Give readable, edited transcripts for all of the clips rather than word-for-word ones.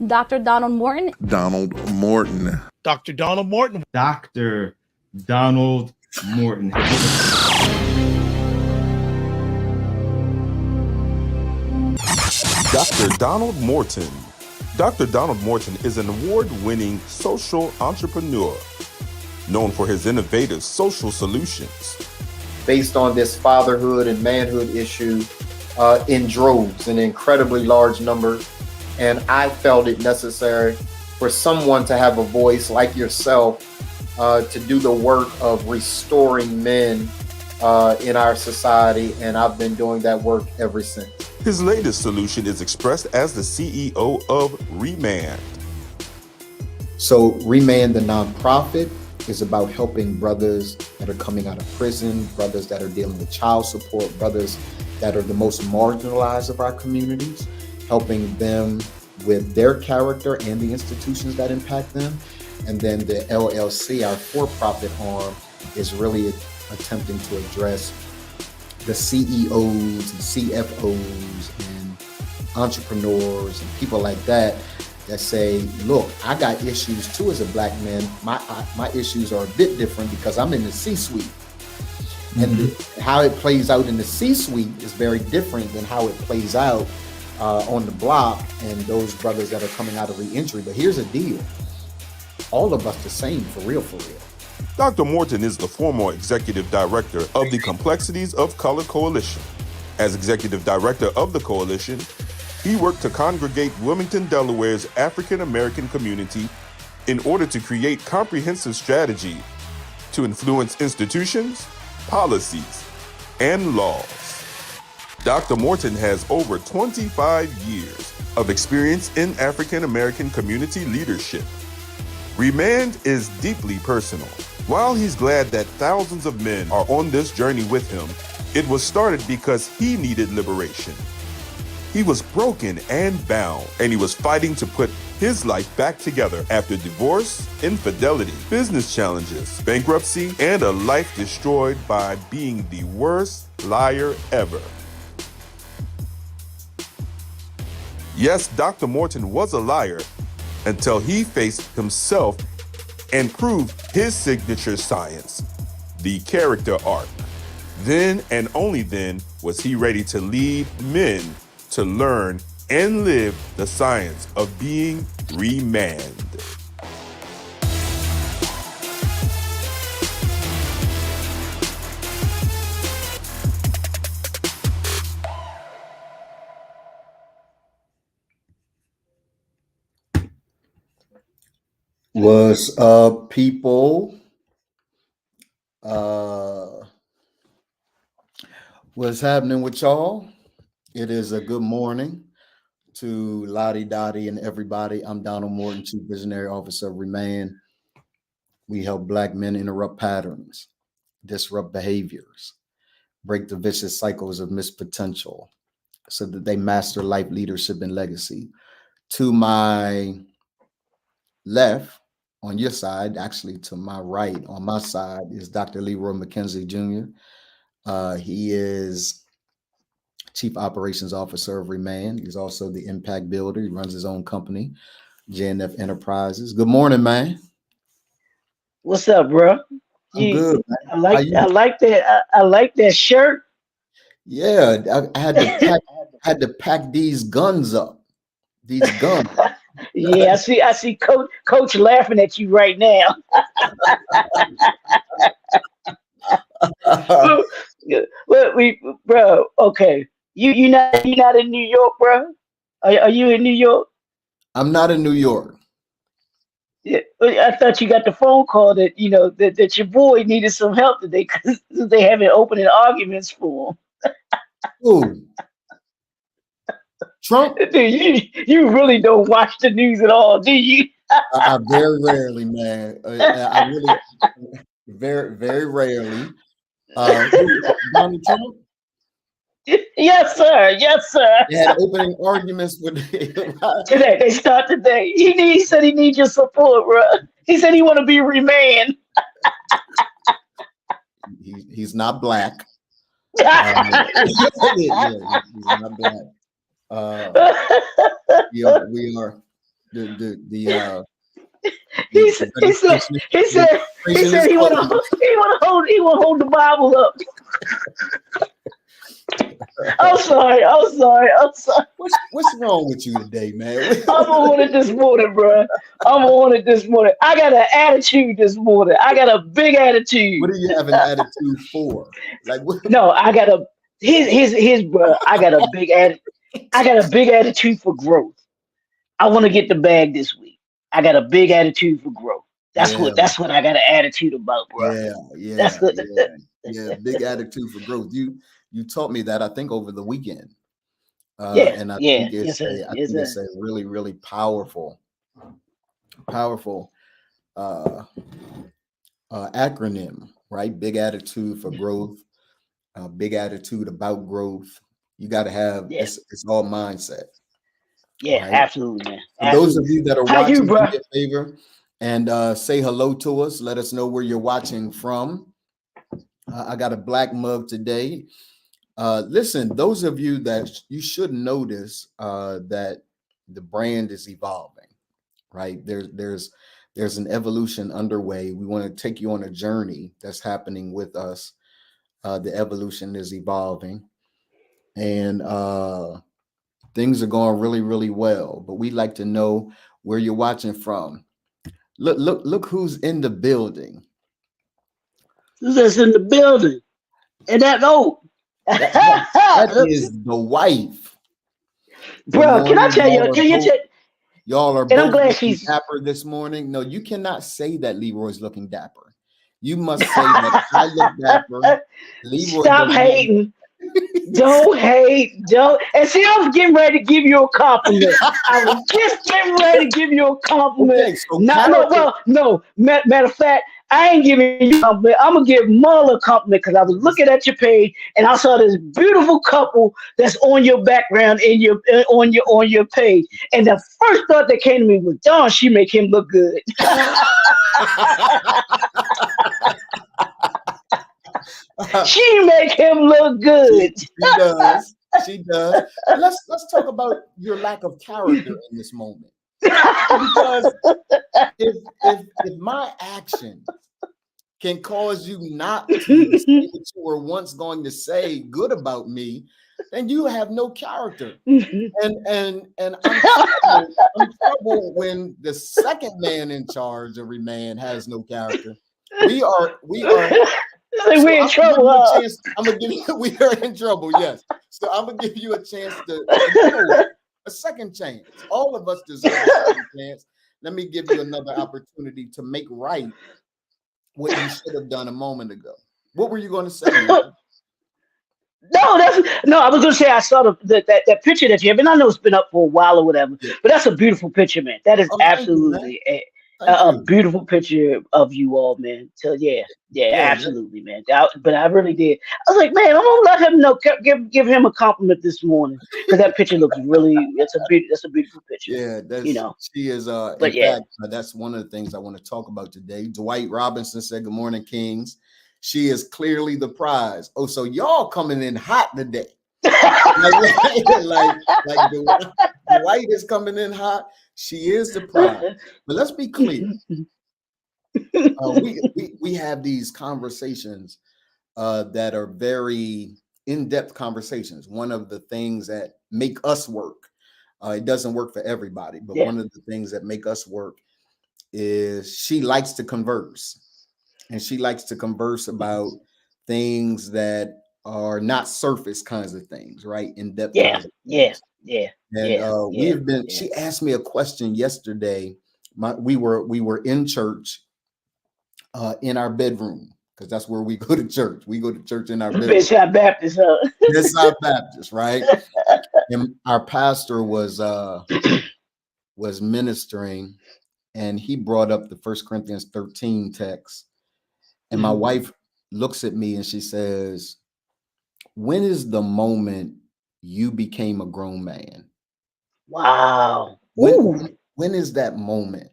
Dr. Donald Morton. Donald Morton. Dr. Donald Morton. Dr. Donald Morton. Dr. Donald Morton. Dr. Donald Morton is an award-winning social entrepreneur known for his innovative social solutions. Based on this fatherhood and manhood issue in droves, in incredibly large numbers. And I felt it necessary for someone to have a voice like yourself to do the work of restoring men in our society. And I've been doing that work ever since. His latest solution is expressed as the CEO of Remand. So Remand, the nonprofit, is about helping brothers that are coming out of prison, brothers that are dealing with child support, brothers that are the most marginalized of our communities, helping them with their character and the institutions that impact them. And then the LLC, our for-profit arm, is really attempting to address the CEOs and CFOs and entrepreneurs and people like that say, look, I got issues too as a Black man. My issues are a bit different because I'm in the C-suite. Mm-hmm. And how it plays out in the C-suite is very different than how it plays out on the block and those brothers that are coming out of re-entry. But here's a deal. All of us the same, for real, for real. Dr. Morton is the former executive director of the Complexities of Color Coalition. As executive director of the coalition, he worked to congregate Wilmington, Delaware's African-American community in order to create comprehensive strategy to influence institutions, policies, and laws. Dr. Morton has over 25 years of experience in African-American community leadership. Remand is deeply personal. While he's glad that thousands of men are on this journey with him, it was started because he needed liberation. He was broken and bound, and he was fighting to put his life back together after divorce, infidelity, business challenges, bankruptcy, and a life destroyed by being the worst liar ever. Yes, Dr. Morton was a liar until he faced himself and proved his signature science, the character arc. Then and only then was he ready to lead men to learn and live the science of being Remand. What's up, people? What's happening with y'all? It is a good morning to Lottie Dottie and everybody. I'm Donald Morton, Chief Visionary Officer of Remand. We help Black men interrupt patterns, disrupt behaviors, break the vicious cycles of missed potential so that they master life, leadership, and legacy. To my left, on your side, actually to my right, on my side, is Dr. Leroy McKenzie Jr. He is Chief Operations Officer of Remand. He's also the impact builder. He runs his own company, JNF Enterprises. Good morning, man. What's up, bro? I'm good, man. I like that shirt. Yeah, I had to pack these guns up. These guns. Yeah, I see Coach laughing at you right now. Bro, okay. You not in New York, bro? Are you in New York? I'm not in New York. Yeah, I thought you got the phone call that that your boy needed some help today because they having opening arguments for him. Ooh. Trump? Dude, you really don't watch the news at all, do you? I very rarely, man. I really, very, very rarely. Donald Trump? Yes, sir. Yes, sir. They had opening arguments with today. They start today. He said he needs your support, bro. He said he want to be Remand. He's not Black. Yeah, he's not Black. He said he want to hold the Bible up. I'm sorry. What's wrong with you today, man? I'm on it this morning, bro. I got an attitude this morning. I got a big attitude. What do you have an attitude for? Like what? No, I got a his bro. I got a big attitude for growth. I want to get the bag this week. I got a big attitude for growth. That's what I got an attitude about, bro. Yeah. Big attitude for growth. You taught me that, I think, over the weekend. And I think it's a really, really powerful acronym, right? Big attitude for growth, big attitude about growth. You got to have it's all mindset. Yeah, right? Absolutely, man. For those of you that are watching, do me a favor and say hello to us. Let us know where you're watching from. I got a black mug today. Listen, those of you that you should notice that the brand is evolving, right? There's an evolution underway. We want to take you on a journey that's happening with us. The evolution is evolving, and things are going really, really well. But we'd like to know where you're watching from. Look who's in the building. Who's in the building? And that that is the wife. Bro, can I tell you? Y'all are and both I'm glad looking she's dapper this morning. No, you cannot say that Leroy's looking dapper. You must say that I look dapper. Leroy Stop hating. Don't hate. Don't. And see, I was getting ready to give you a compliment. I was just getting ready to give you a compliment. Okay, so Matter of fact, I ain't giving you a compliment. I'm gonna give Marla a compliment because I was looking at your page and I saw this beautiful couple that's on your background in your on your page. And the first thought that came to me was, "Darn, she make him look good." She make him look good. She does. Let's talk about your lack of character in this moment. Because if my actions can cause you not to say what you were once going to say good about me, then you have no character. And I'm trouble when the second man in charge of Remand has no character. We are we're in trouble. We are in trouble, yes. So I'm gonna give you a chance a second chance. All of us deserve a second chance. Let me give you another opportunity to make right what you should have done a moment ago. What were you going to say? I was going to say I saw that picture that you have, and I know it's been up for a while or whatever, but that's a beautiful picture, man. That is absolutely a beautiful picture of you all, man. So absolutely, man. But I really did. I was like, man, I'm gonna let him give him a compliment this morning because that picture looks really. That's a beautiful picture. Yeah, she is. In fact, that's one of the things I want to talk about today. Dwight Robinson said, "Good morning, Kings." She is clearly the prize. Oh, so y'all coming in hot today? like Dwight is coming in hot. She is the prize. But let's be clear. We have these conversations that are very in-depth conversations. One of the things that make us work, it doesn't work for everybody, but one of the things that make us work is she likes to converse. And she likes to converse about things that are not surface kinds of things, right? In-depth. She asked me a question yesterday. We were in church in our bedroom, because that's where we go to church. We go to church in our bedroom. Bedside Baptist, huh? Bedside Baptist, right? And our pastor was ministering, and he brought up the 1 Corinthians 13 text. And my wife looks at me and she says, "When is the moment you became a grown man?" Wow. When is that moment?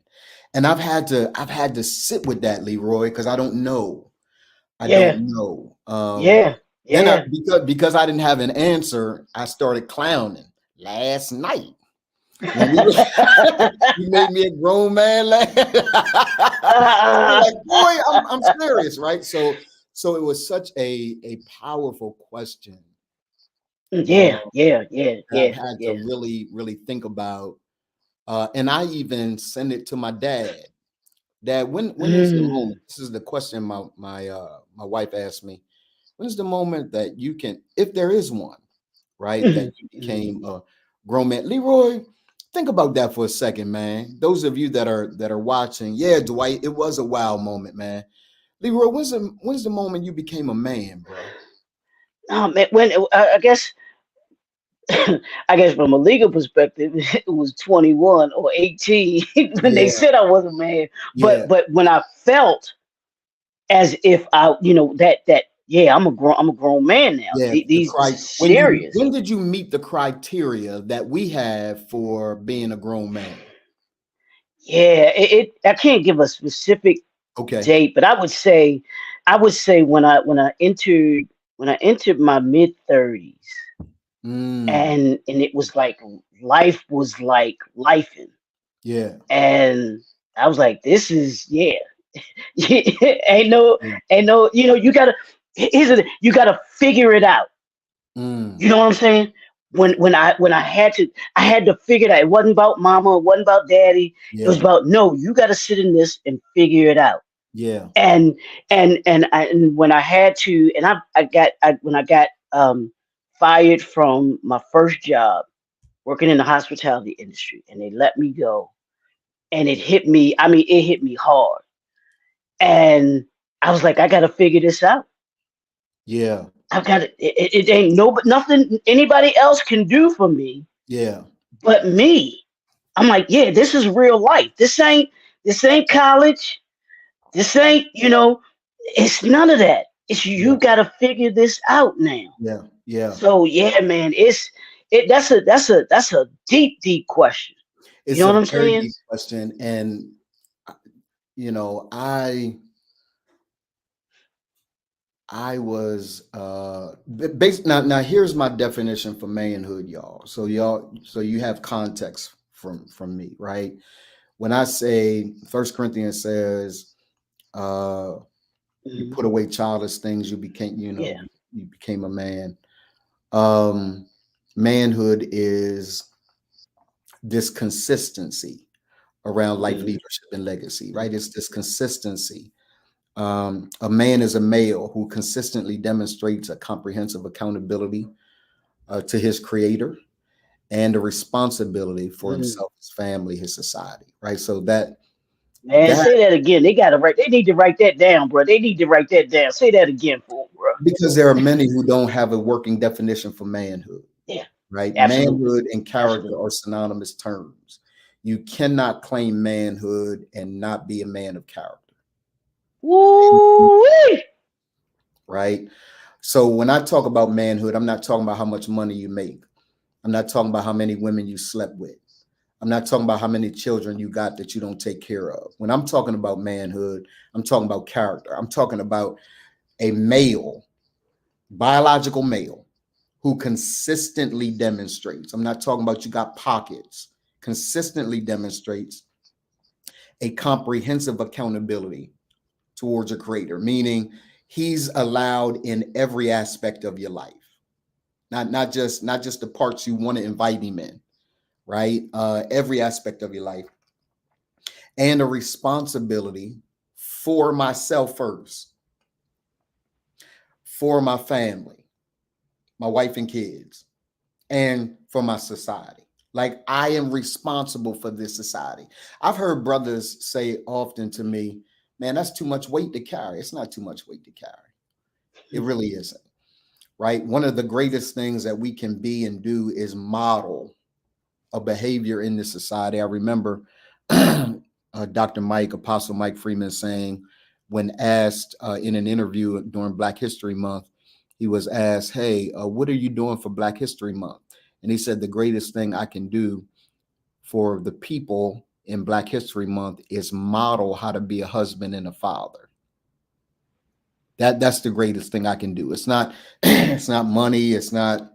And I've had to sit with that, Leroy, because I don't know. I don't know. Because I didn't have an answer, I started clowning last night. You made me a grown man laugh. I'm like, boy, I'm serious, right? So it was such a powerful question. Yeah. I've had to really think about. And I even send it to my dad. Dad, when is the moment? This is the question my wife asked me. When's the moment that you can, if there is one, right, that you became a grown man? Leroy, think about that for a second, man. Those of you that are watching, yeah, Dwight, it was a wow moment, man. Leroy, when's the moment you became a man, bro? Man, when I guess from a legal perspective, it was 21 or 18 when they said I was a man. But when I felt as if I, I'm a grown man now. Yeah, These this is serious. When did you meet the criteria that we have for being a grown man? Yeah, I can't give a specific date, but I would say when I entered my mid-30s, and it was like life was like lifing. Yeah. And I was like, this is ain't no, you gotta figure it out. You know what I'm saying? When I had to figure it out. It wasn't about mama, it wasn't about daddy. It was about, no, you gotta sit in this and figure it out. Yeah. And when I had to, and when I got fired from my first job working in the hospitality industry, and they let me go, and it hit me. I mean, it hit me hard, and I was like, I got to figure this out. Yeah, I've got it. It ain't nothing anybody else can do for me. Yeah, but me. I'm like, yeah, this is real life. This ain't college. This ain't, it's none of that. It's you got to figure this out now. Yeah, yeah. So yeah, man, that's a deep question. It's you know what I'm very saying? Deep question, and I was based now. Here's my definition for manhood, y'all. So you have context from me, right? When I say 1 Corinthians says, you put away childish things, you became, you became a man. Manhood is this consistency around life, leadership, and legacy, right? It's this consistency. A man is a male who consistently demonstrates a comprehensive accountability to his creator and a responsibility for himself, his family, his society, right? So that. Man, say that again. They need to write that down, bro. They need to write that down. Say that again for them, bro. Because there are many who don't have a working definition for manhood. Yeah. Right. Absolutely. Manhood and character are synonymous terms. You cannot claim manhood and not be a man of character. Woo-wee. Right. So when I talk about manhood, I'm not talking about how much money you make. I'm not talking about how many women you slept with. I'm not talking about how many children you got that you don't take care of. When I'm talking about manhood, I'm talking about character. I'm talking about a male, biological male, who consistently demonstrates. I'm not talking about you got pockets. Consistently demonstrates a comprehensive accountability towards a creator, meaning he's allowed in every aspect of your life, not just the parts you want to invite him in. Right? Every aspect of your life, and a responsibility for myself first, for my family, my wife and kids, and for my society. Like, I am responsible for this society. I've heard brothers say often to me, man, that's too much weight to carry. It's not too much weight to carry. It really isn't. Right? One of the greatest things that we can be and do is model a behavior in this society. I remember Dr. Apostle Mike Freeman saying, when asked in an interview during Black History Month, he was asked, hey, what are you doing for Black History Month? And he said, the greatest thing I can do for the people in Black History Month is model how to be a husband and a father. That's the greatest thing I can do. It's not, it's not money. It's not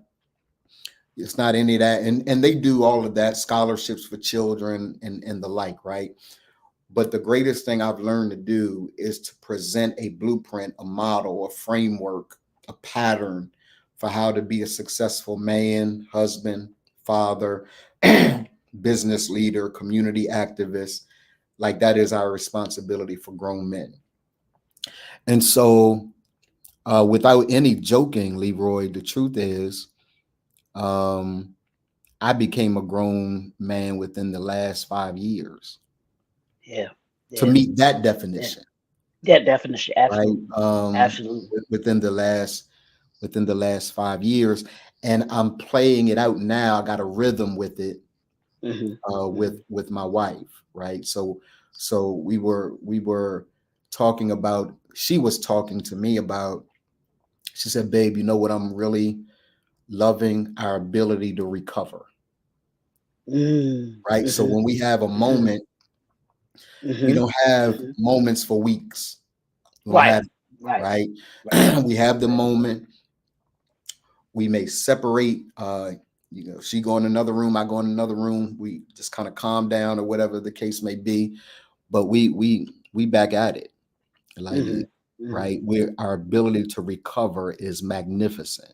It's not any of that. And they do all of that, scholarships for children and the like, right? But the greatest thing I've learned to do is to present a blueprint, a model, a framework, a pattern for how to be a successful man, husband, father, business leader, community activist. Like that is our responsibility for grown men. And so without any joking, Leroy, the truth is I became a grown man within the last 5 years. Yeah. To meet that definition. That definition, absolutely. Right? Absolutely. Within the last 5 years. And I'm playing it out now. I got a rhythm with it with my wife, right? So we were talking about, she was talking to me about, she said, babe, you know what I'm really loving? Our ability to recover. Right. So when we have a moment, we don't have moments for weeks. Right. We have the moment. We may separate, she go in another room, I go in another room. We just kind of calm down or whatever the case may be. But we back at it. Like right. Our ability to recover is magnificent.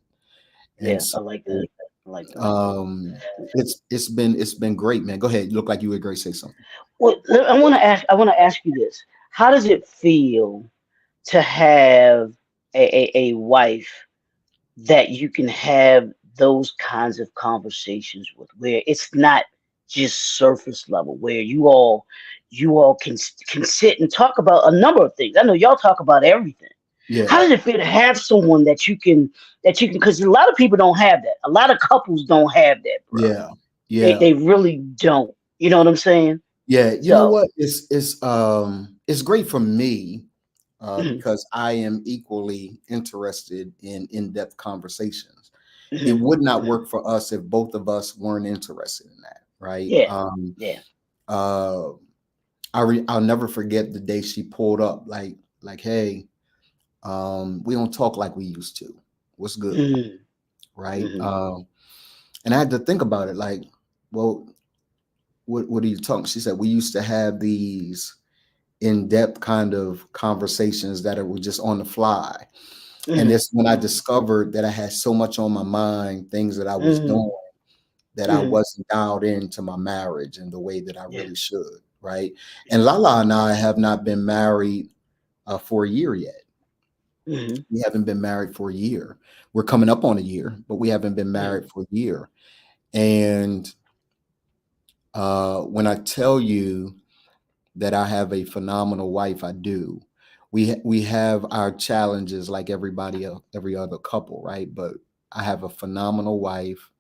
And so, I like that. It's been great, man. Go ahead. You look like you were going to say something. Well, I want to ask you this. How does it feel to have a wife that you can have those kinds of conversations with, where it's not just surface level, where you all can sit and talk about a number of things? I know y'all talk about everything. Yeah. How does it feel to have someone that you can, because a lot of people don't have that. A lot of couples don't have that, bro. Yeah. They really don't. You know what I'm saying? Yeah. You know what? It's great for me because I am equally interested in in-depth conversations. It would not work for us if both of us weren't interested in that. Right. Yeah. I'll never forget the day she pulled up like, hey, we don't talk like we used to. What's good? Right. And I had to think about it like, well, what are you talking? She said, we used to have these in-depth kind of conversations that were just on the fly. And it's when I discovered that I had so much on my mind, things that I was doing, that I wasn't dialed into my marriage in the way that I really should. Right. And Lala and I have not been married for a year yet. We haven't been married for a year. We're coming up on a year, but we haven't been married for a year. And when I tell you that I have a phenomenal wife, I do. We have our challenges like everybody else, every other couple, right? But I have a phenomenal wife.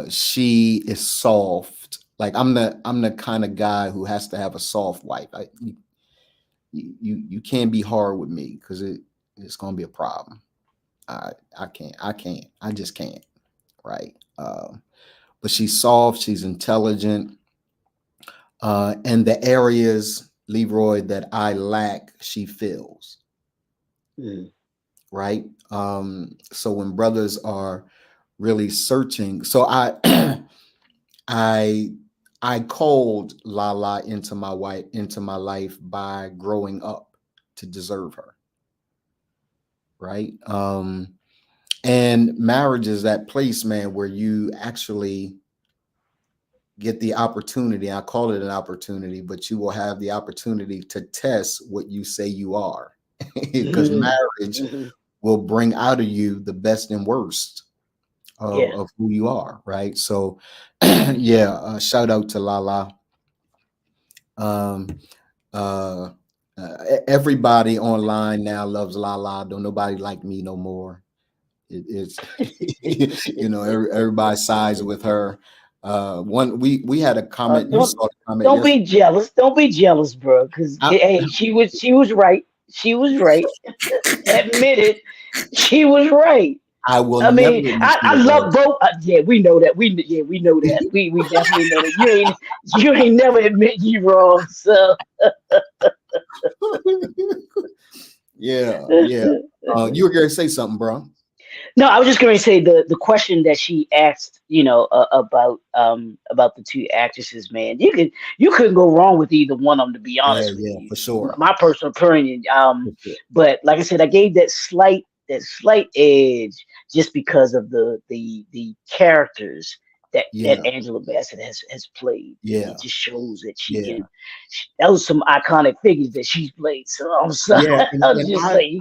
She is soft. Like I'm the kind of guy who has to have a soft wife. You can't be hard with me because it's gonna be a problem. I just can't. Right. But she's soft, she's intelligent. And the areas, Leroy, that I lack, she fills. Right. So when brothers are really searching, so I called Lala into my life by growing up to deserve her. Right. And marriage is that place, man, where you actually get the opportunity. I call it an opportunity, but you will have the opportunity to test what you say you are, because marriage will bring out of you the best and worst of who you are. Right. So shout out to Lala. Everybody online now loves Lala. Don't nobody like me no more. It's everybody sides with her. We had a comment. Don't be jealous. Don't be jealous, bro. Because she was right. She was right. Admit it. She was right. I will. I mean, I love both. We know that. We know that. We definitely know that. You ain't never admit you wrong. So. Yeah. You were gonna say something, bro. No, I was just going to say the question that she asked, about the two actresses, man. You couldn't go wrong with either one of them, to be Yeah, honest with yeah, you. for sure. My personal opinion. For sure. But like I said, I gave that slight edge just because of the characters that Yeah, Angela Bassett has played. yeah, It just shows that she yeah. can. That was some iconic figures that she's played. So I'm sorry. Yeah, and, I'll and just I, say.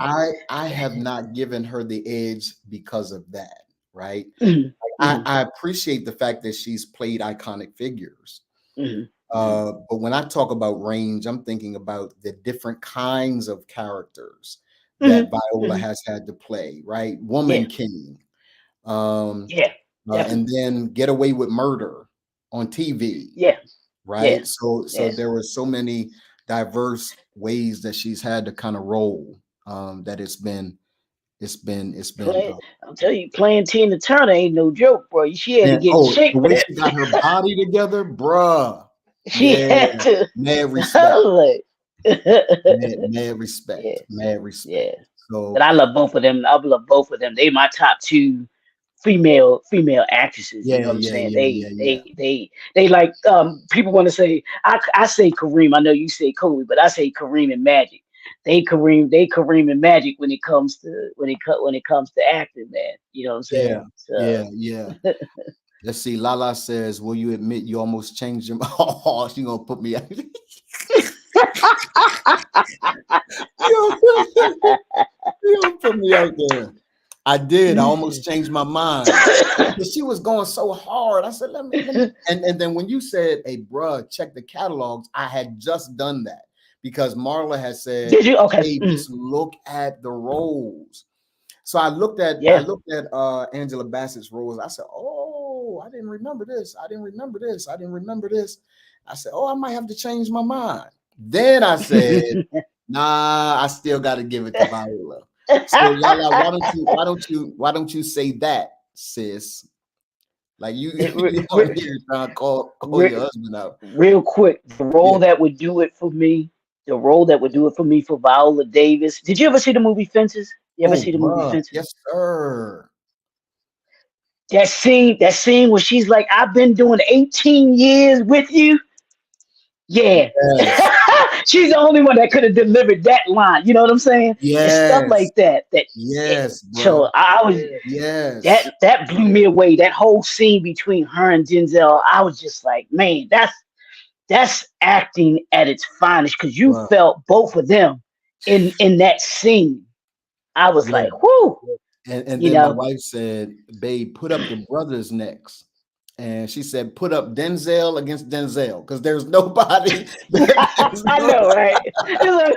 I have not given her the edge because of that, right? Mhm, mhm, I appreciate the fact that she's played iconic figures. mhm, But when I talk about range, I'm thinking about the different kinds of characters that mhm, Viola mhm. has had to play, right? Yeah, Woman King, um, yeah, and definitely. then Get Away with Murder on TV, Yeah, yeah, right? So yes. there were so many diverse ways that she's had to kind of roll, that it's been Play, I'll tell you, playing Tina Turner ain't no joke, bro. She had to and get in oh, shape the for way that. she got her body together, bruh. She Yeah, had to. mad I respect. was like, Mad yeah, respect. Mad respect. yeah. But So I love both of them. I love both of them. They my top two female actresses. You know yeah, what I'm yeah, saying? yeah, yeah, yeah. They like people want to say I say Kareem. I know you say Kobe, but I say Kareem and Magic. They Kareem and Magic when it comes to acting, man. You know what I'm Yeah, saying? So yeah, yeah. Let's see. Lala says, "Will you admit you almost changed him?" Oh, she gonna put me out. you gonna put me out there. I did. I almost changed my mind. Because she was going so hard. I said, let me. And then when you said, hey, bruh, check the catalogs, I had just done that because Marla had said, Did you? Okay. hey, just look at the roles. So I looked at Yeah. Angela Bassett's roles. I said, oh, I didn't remember this. I didn't remember this. I didn't remember this. I said, oh, I might have to change my mind. Then I said, nah, I still got to give it to Viola. So Lala, why don't you say that, sis? Like you out here trying to call your husband out. Real quick, the role Yeah. that would do it for me, for Viola Davis. Did you ever see the movie Fences? You ever Oh, see the movie bruh. Fences? Yes, sir. That scene where she's like, I've been doing 18 years with you. Yeah. Yes. She's the only one that could have delivered that line. You know what I'm saying? It's stuff Yes. like that. Yes, So bro. I was Yes. that blew me away. That whole scene between her and Denzel, I was just like, man, that's acting at its finest because you Bruh. felt both of them in that scene. I was Yeah. like, whoo, And you then my know. wife said, babe, put up the brothers next. And she said, put up Denzel against Denzel because there's nobody. I know, right? It's like,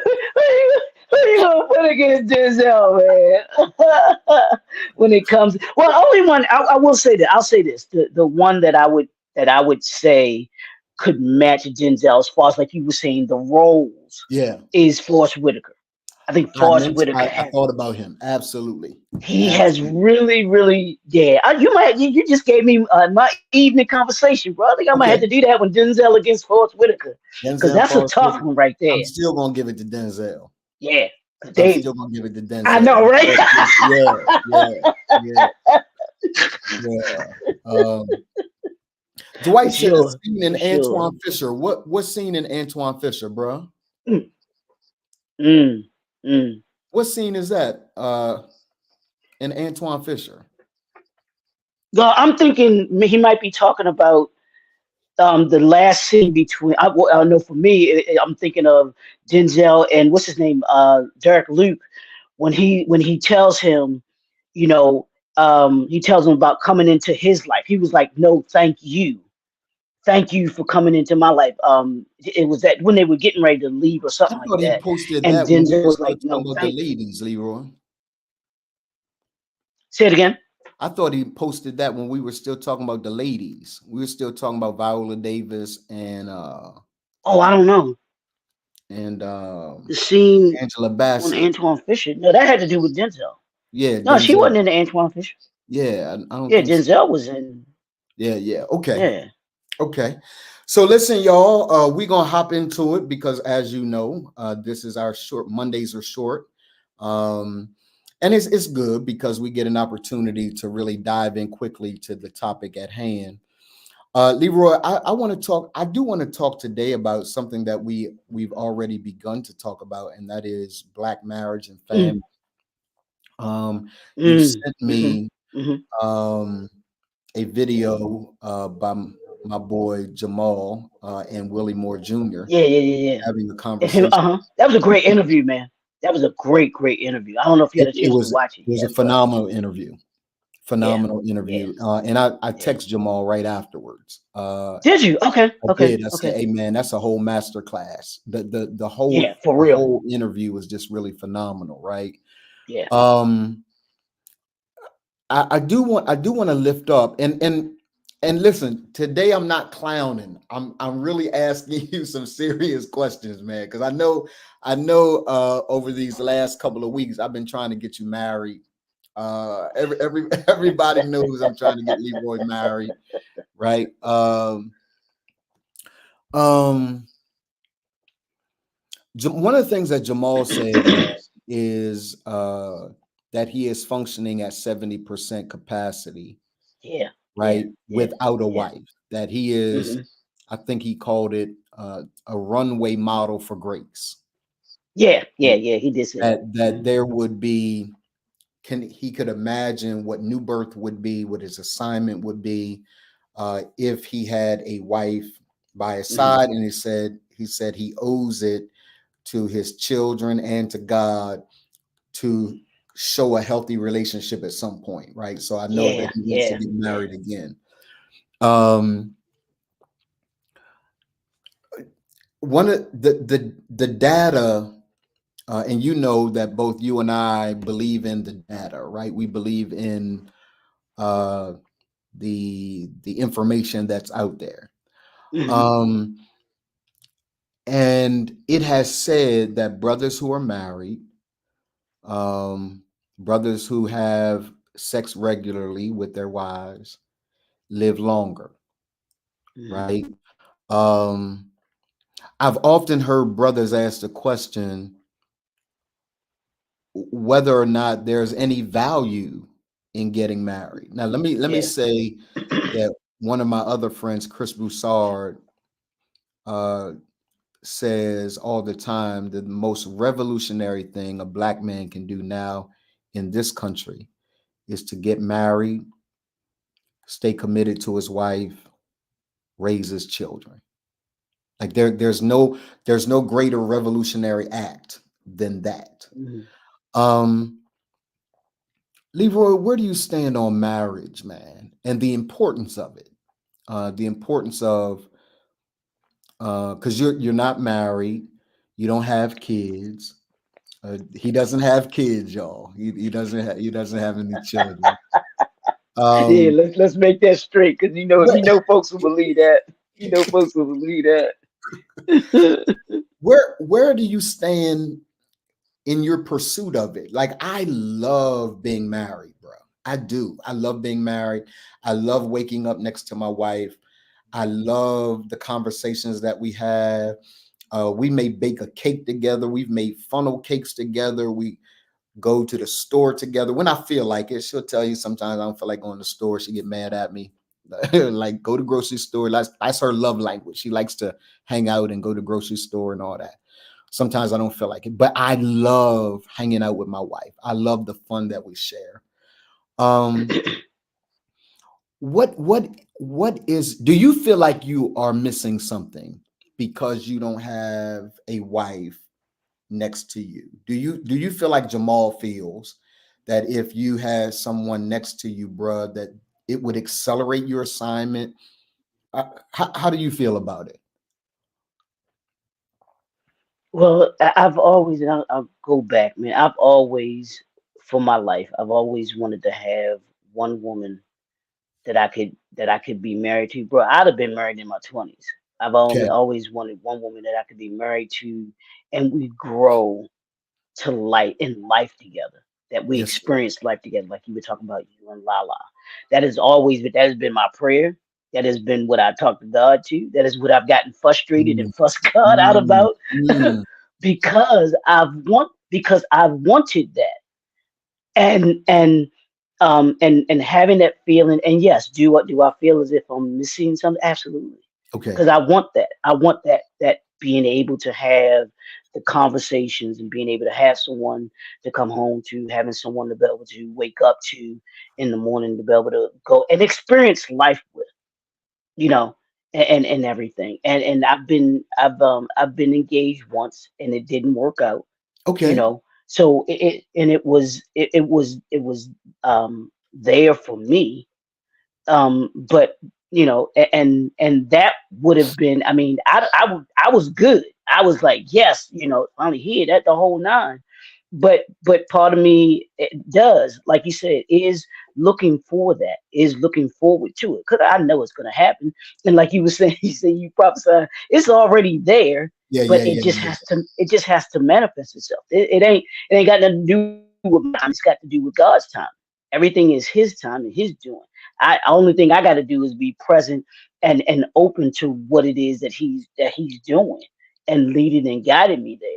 who you gonna put against Denzel, man? When it comes, well, only one I will say that I'll say this: the one that I would say could match Denzel as far as like you were saying the roles Yeah. is Forrest Whitaker. I think Forrest Whitaker I thought about him. Absolutely. he has really you just gave me my evening conversation, bro. I think I might have Okay. to do that when Denzel against Forrest Whitaker because Denzel that's a Forrest tough Whitaker. one right there. I'm still gonna give it to Denzel. Yeah, I'm they. still gonna give it to Denzel. I know, right? Yeah. Dwight said Sure, a scene in for sure. Antoine Fisher. What scene in Antoine Fisher, bro? What scene is that? In Antoine Fisher. Well, I'm thinking he might be talking about the last scene between. I know for me, I'm thinking of Denzel and what's his name, Derek Luke, when he tells him, you know, he tells him about coming into his life. He was like, "No, thank you for coming into my life." It was that when they were getting ready to leave or I something like thought he that, posted and that when we Denzel were was still like, talking "No, about the thank you." ladies, Leroy. Say it again. I thought he posted that when we were still talking about the ladies. We were still talking about Viola Davis and Oh, I don't know. The scene Angela on Bassett. Antoine Fisher. No, that had to do with Denzel. Yeah, No, she Denzel. wasn't in the Antoine Fisher. Yeah, I don't Yeah, think so. Denzel was in. Yeah. Okay. Yeah. Okay. So listen, y'all, we're gonna hop into it because as you know, this is our short Mondays are short. And and it's good because we get an opportunity to really dive in quickly to the topic at hand. Leroy, I want to talk. I do want to talk today about something that we've already begun to talk about, and that is Black marriage and family. You sent me a video by my boy Jamal and Willie Moore Jr. Yeah. having a conversation. That was a great interview, man. That was a great interview. I don't know if you had a chance to watch it. It was a phenomenal interview. And I text Jamal right afterwards. Did you? Okay. I said, hey man, that's a whole master class. The whole for real. The whole interview was just really phenomenal, right? Yeah. I do want to lift up and listen, today I'm not clowning. I'm really asking you some serious questions, man, because I know over these last couple of weeks I've been trying to get you married. Everybody knows I'm trying to get Leroy married, right? One of the things that Jamal said is that he is functioning at 70% capacity. Yeah. Right. Without a wife. That he is, I think he called it a runway model for grace. Yeah. He did say that there would be. He could imagine what New Birth would be, what his assignment would be, if he had a wife by his side. And he said he owes it to his children and to God to show a healthy relationship at some point, right? So I know that he wants to get married again. One of the data. And you know that both you and I believe in the data, right? We believe in the information that's out there. And it has said that brothers who are married, brothers who have sex regularly with their wives live longer, right? I've often heard brothers ask the question whether or not there's any value in getting married. Now, let me say that one of my other friends, Chris Broussard, says all the time that the most revolutionary thing a Black man can do now in this country is to get married, stay committed to his wife, raise his children. Like there's no greater revolutionary act than that. Leroy, where do you stand on marriage, man, and the importance of it? The importance of because you're not married, you don't have kids. He doesn't have kids, y'all. He doesn't have any children. Let's make that straight, because you know folks will believe that. You know folks will believe that. Where do you stand in your pursuit of it? Like, I love being married, bro. I do. I love being married. I love waking up next to my wife. I love the conversations that we have. We may bake a cake together. We've made funnel cakes together. We go to the store together. When I feel like it, she'll tell you sometimes I don't feel like going to the store. She get mad at me. Like, go to grocery store. That's her love language. She likes to hang out and go to grocery store and all that. Sometimes I don't feel like it, but I love hanging out with my wife. I love the fun that we share. What is, do you feel like you are missing something because you don't have a wife next to you? Do you feel like Jamal feels that if you had someone next to you, bruh, that it would accelerate your assignment? How do you feel about it? Well, I've always, and I'll go back, man. I've always, for my life, I've always wanted to have one woman that I could be married to, bro. I'd have been married in my 20s. I've always wanted one woman that I could be married to, and we grow to life together. That we experience life together, like you were talking about, you and Lala. That has been my prayer. That has been what I talked to God to. That is what I've gotten frustrated and fussed God out about, because I've wanted that. and having that feeling. And yes, do I feel as if I'm missing something? Absolutely, Okay. because I want that. I want that being able to have the conversations and being able to have someone to come home to, having someone to be able to wake up to in the morning, to be able to go and experience life with, you know, and everything. And I've been engaged once and it didn't work out, you Okay. know. So it was there for me, but and that would have been, I mean, I was good. I was like, yes, finally here, that the whole nine. But part of me, it does, like you said, is looking for that, is looking forward to it, because I know it's going to happen. And like you were saying, you said you prophesied, it's already there, Yeah, yeah, but yeah, yeah. it just has to manifest itself. It ain't got nothing to do with mine. It's got to do with God's time. Everything is His time and His doing. Only thing I got to do is be present and open to what it is that he's doing, and leading and guiding me there.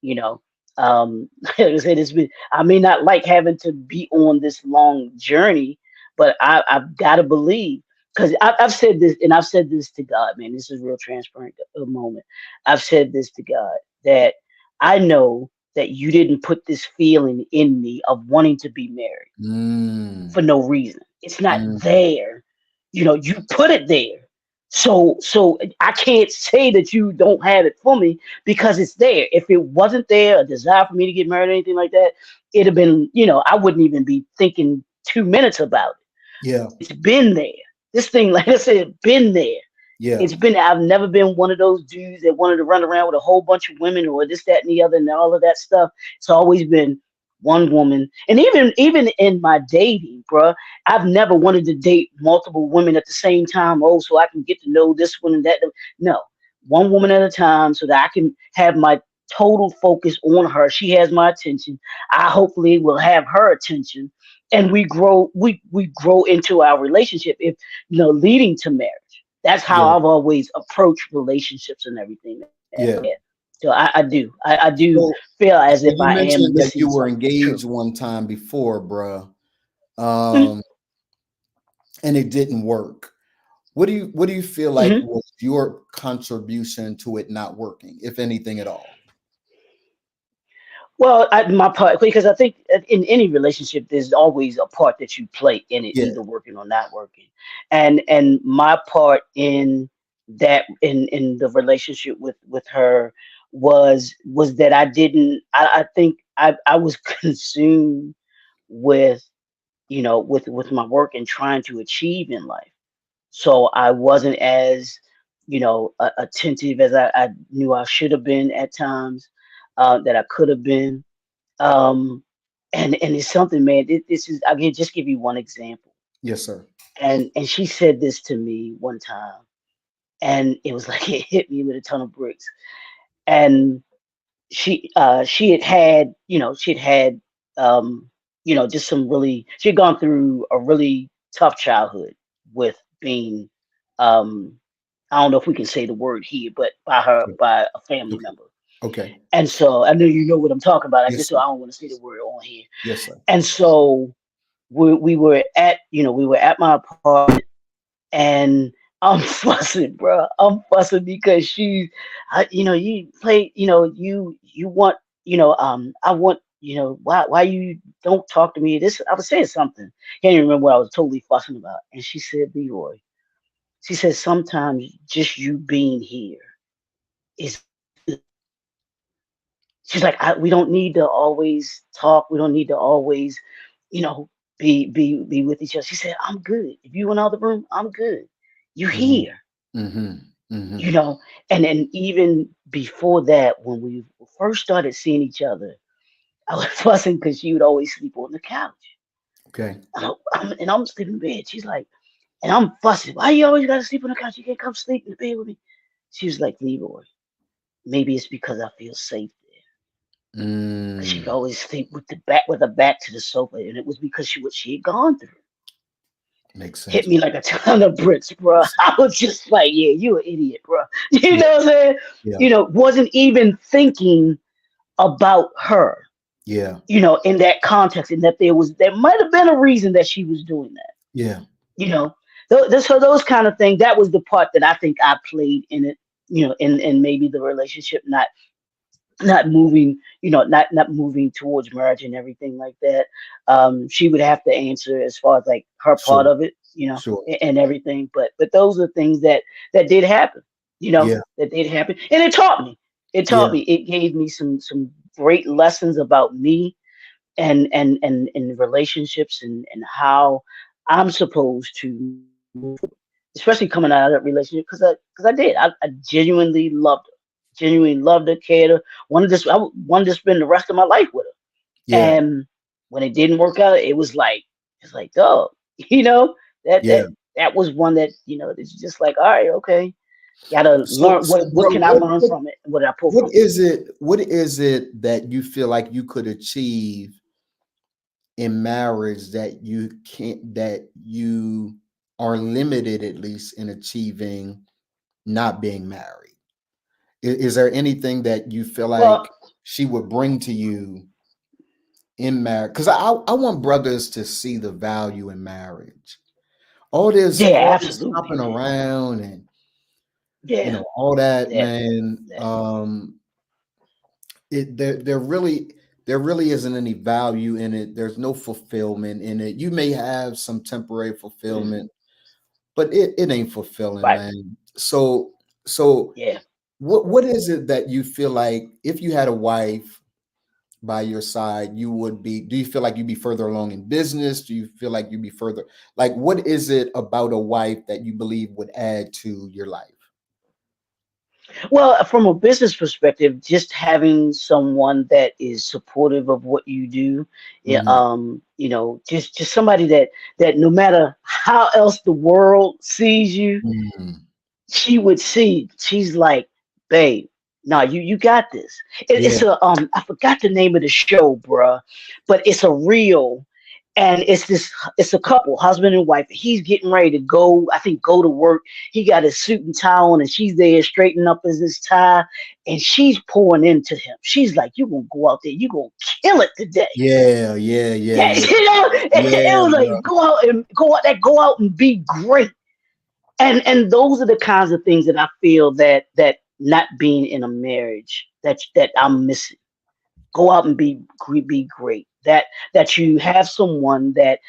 You know, like I said, I may not like having to be on this long journey, but I've got to believe, because I've said this, and I've said this to God, man. This is real transparent moment. I've said this to God, that I know that you didn't put this feeling in me of wanting to be married Mm, for no reason. It's not mm, there. You put it there. So I can't say that you don't have it for me, because it's there. If it wasn't there, a desire for me to get married or anything like that, it'd have been, I wouldn't even be thinking 2 minutes about it. yeah, It's been there. This thing, like I said, been there. yeah, It's been, I've never been one of those dudes that wanted to run around with a whole bunch of women or this, that, and the other, and all of that stuff. It's always been one woman. And even in my dating, bruh, I've never wanted to date multiple women at the same time. Oh, so I can get to know this one and that. No, one woman at a time, so that I can have my total focus on her. She has my attention. I hopefully will have her attention. And we grow into our relationship, if leading to marriage. That's how yeah, I've always approached relationships and everything. yeah. Yeah. So I do So, feel as so if you I am mentioned that missing you were something. True. engaged one time before, bruh, Mhm, um, and it didn't work. What do you feel like mhm. was your contribution to it not working, if anything at all? Well, my part, because I think in any relationship, there's always a part that you play in it, Yeah. either working or not working. And my part in that, in the relationship with her, was that I didn't. I think I was consumed with with my work and trying to achieve in life. So I wasn't as attentive as I knew I should have been at times, that I could have been. um and it's something, man. This is, I can just give you one example. Yes, sir. And she said this to me one time, and it was like it hit me with a ton of bricks. And she had had just some really, she had gone through a really tough childhood with being, um I don't know if we can say the word here, but Okay. by a family Okay. member. Okay. And so I know you know what I'm talking about. I Yes, just, sir. I don't want to say the word on here. Yes, sir. And so we were at my apartment, and I'm fussing, bro. I'm fussing because you play, you want, I want, why you don't talk to me? This, I was saying something. Can't even remember what I was totally fussing about. And she said, Leroy, she said, sometimes just you being here is, she's like, we don't need to always talk. We don't need to always, you know, be with each other. She said, I'm good. If you in the other room, I'm good. You Mhm, here, mhm, you mhm. know. And then even before that, when we first started seeing each other, I was fussing because she would always sleep on the couch. Okay. And I'm sleeping in bed. She's like, and I'm fussing. Why you always gotta sleep on the couch? You can't come sleep in the bed with me. She was like, Leroy, maybe it's because I feel safe there. Because she could Mm, always sleep with her back to the sofa, and it was because what she had gone through. makes Hit sense. me like a ton of bricks, bro. I was just like, yeah, you an idiot, bro. You Yeah, know what I'm saying? yeah, Wasn't even thinking about her. Yeah. In that context, and that there might have been a reason that she was doing that. Yeah. So those kind of things. That was the part that I think I played in it. In maybe the relationship not moving, not moving towards marriage and everything like that. She would have to answer as far as like her part Sure. of it, Sure. and everything. But those are things that did happen, Yeah. that did happen, and it taught me. It Yeah. taught me. It gave me some great lessons about me and relationships and how I'm supposed to, especially coming out of that relationship because I did. I genuinely loved her, cared her, I wanted to spend the rest of my life with her. Yeah. And when it didn't work out, it's like, dog, that Yeah. that that was one that it's just like, all right, okay, gotta So, learn so what bro, can I learn from it, what did I pull from it. what is it that you feel like you could achieve in marriage that you are limited at least in achieving not being married? Is there anything that you feel like Well, she would bring to you in marriage? Because I want brothers to see the value in marriage. yeah, All this absolutely, hopping man. around and Yeah, all that, yeah, man. yeah. There really isn't any value in it. There's no fulfillment in it. You may have some temporary Mhm. fulfillment, but it ain't fulfilling, Right. man. So Yeah. what is it that you feel like if you had a wife by your side, you would be? Do you feel like you'd be further along in business? Do you feel like you'd be further? Like, what is it about a wife that you believe would add to your life? Well, from a business perspective, just having someone that is supportive of what you do, yeah, Mhm. just somebody that no matter how else the world sees you, Mhm. she would see. She's like, babe, nah, you got this. It's Yeah. I forgot the name of the show, bruh, but it's a reel, and it's a couple, husband and wife. He's getting ready to go, I think, go to work. He got his suit and tie on, and she's there straightening up his tie, and she's pouring into him. She's like, "You gonna go out there, you gonna kill it today." Yeah. Yeah. Yeah. Yeah, Yeah. it Yeah, was bro. like go out and be great. And those are the kinds of things that I feel that not being in a marriage that I'm missing. Go out and be great. That you have someone that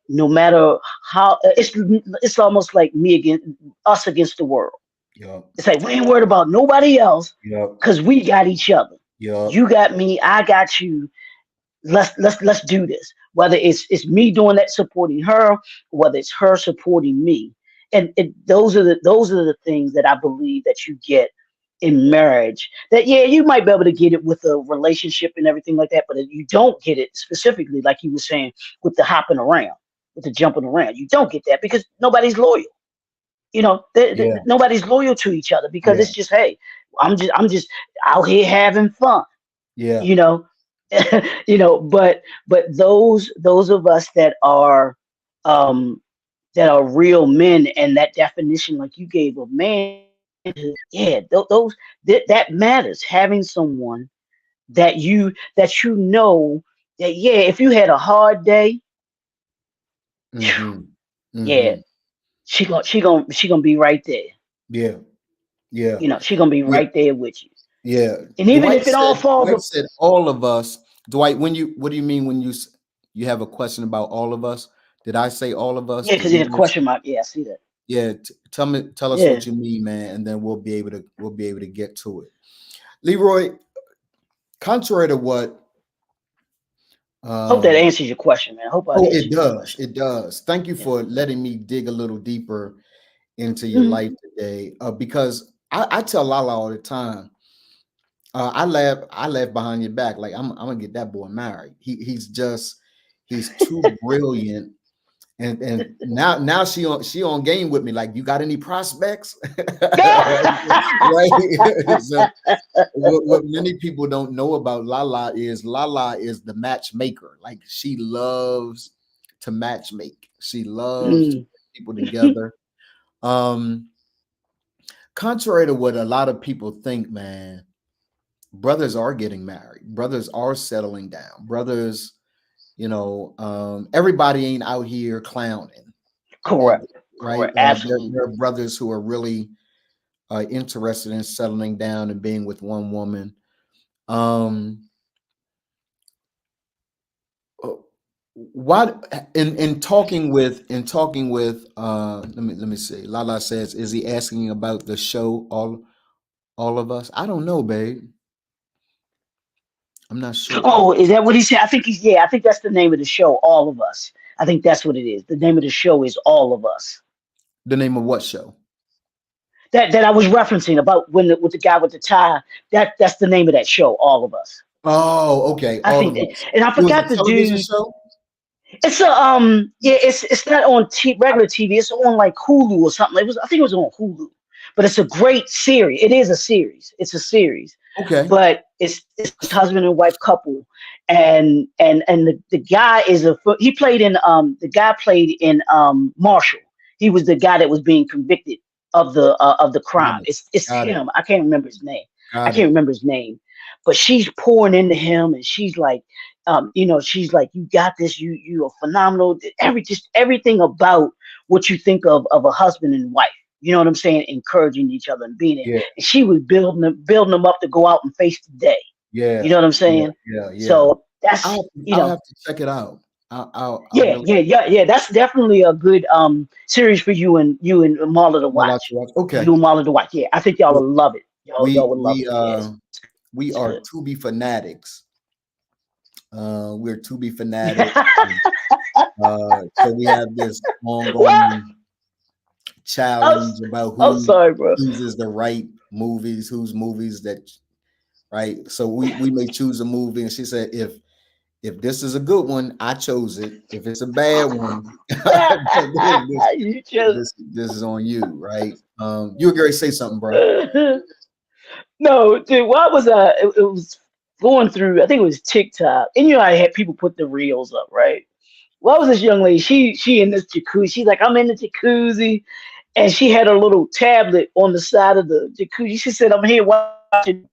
no matter how it's almost like me against us against the world. Yup. It's like we ain't worried about nobody else Yup. because we got each other. Yup. You got me, I got you. Let's do this. Whether it's me doing that supporting her, whether it's her supporting me, and those are the things that I believe that you get in marriage. That yeah, you might be able to get it with a relationship and everything like that, but you don't get it specifically like you were saying with the hopping around, with the jumping around. You don't get that because nobody's loyal. Yeah. Nobody's loyal to each other because Yeah. it's just hey, I'm just out here having fun Yeah. you know but those of us um that are real men, and that definition like you gave of man, yeah, that matters, having someone that that yeah, if you had a hard day, Mm-hmm. yeah, Mm-hmm. she gonna be right there. Yeah. Yeah. She gonna be Yeah. right there with you, Yeah. and even if it all falls Dwight said all of us. Dwight, what do you mean when you have a question about all of us? Did I say all of us? yeah, Did because you you had a mention? question mark. Yeah, I see that. Yeah. Tell us Yeah. what you mean, man, and then we'll be able to get to it. Leroy, contrary to what Hope that um answers your question, man. I hope I oh, answered it your does. question. It does. Thank you Yeah. for letting me dig a little deeper into your Mhm. life today. Because I tell Lala all the time, I laugh behind your back. Like I'm gonna get that boy married. He's too brilliant. And now she on game with me. Like, you got any prospects? Right. So what many people don't know about Lala is the matchmaker. Like, she loves to matchmake. She loves to Mm. put people together. Um, Contrary to what a lot of people think, man, brothers are getting married. Brothers are settling down. Brothers, everybody ain't out here clowning. Correct. Right? Correct. Absolutely. There are brothers who are really interested in settling down and being with one woman. What in talking with let me see. Lala says, is he asking about the show all of us? I don't know, babe. I'm not sure. Oh, is that what he said? I think I think that's the name of the show, All of Us. I think that's what it is. The name of the show is All of Us. The name of what show? That I was referencing about with the guy with the tie. That's the name of that show, All of Us. Oh, okay. I think that, and I forgot the dude. Show? It's it's not on regular TV. It's on like Hulu or something. I think it was on Hulu, but it's a great series. It is a series. It's a series. Okay. But it's husband and wife couple, and the guy he played in Marshall. He was the guy that was being convicted of the crime. It's him. I can't remember his name. But she's pouring into him, and she's like, she's like, you got this. You are phenomenal. Everything about what you think of a husband and wife. You know what I'm saying? Encouraging each other and being it. Yeah. And she was building them up to go out and face the day. Yeah. You know what I'm saying? Yeah. So that's I'll have to check it out. That's definitely a good series for you and Marla to watch. Okay. You and Marla to watch. Yeah, I think y'all will love it. Y'all will love it. Yes. We are Tubi fanatics. We're Tubi fanatics. So we have this ongoing challenge about who chooses the right movies, whose movies that right. So we may choose a movie, and she said, if this is a good one, I chose it. If it's a bad one, this is on you, right? You were going to say something, bro. No, dude, what was it was going through, I think it was TikTok, and I had people put the reels up, right? What was this young lady? She in this jacuzzi. She's like, I'm in the jacuzzi, and she had a little tablet on the side of the jacuzzi. She said, I'm here watching.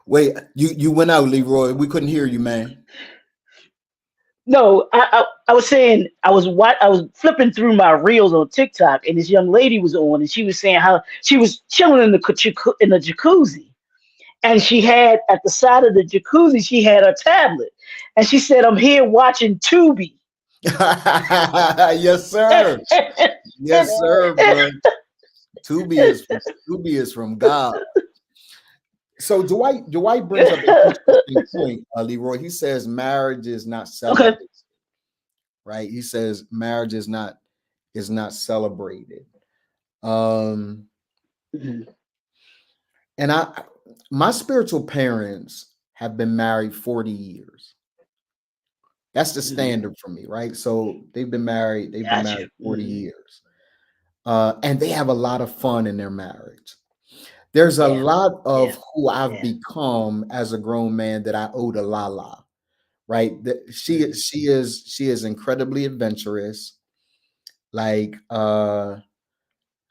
Wait, you went out, Leroy. We couldn't hear you, man. No, I was saying I was flipping through my reels on TikTok, and this young lady was on, and she was saying how she was chilling in the jacuzzi, and she had at the side of the jacuzzi she had a tablet, and she said, "I'm here watching Tubi." Yes, sir. Yes, sir, bro. Tubi is from God. So Dwight brings up an interesting point, Leroy. He says marriage is not celebrated. Okay. Right? He says marriage is not celebrated. And my spiritual parents have been married 40 years. That's the standard for me, right? So they've been married 40 years. And they have a lot of fun in their marriage. There's a lot of who I've become as a grown man that I owe to Lala, right? She is incredibly adventurous. Like